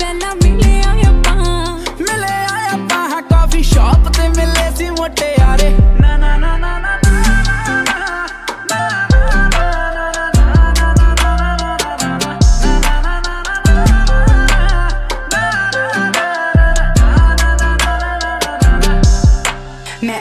पहला मिले आया पा कॉफी शॉप ते मिले सी मोटे यारे ना ना ना ना ना मैं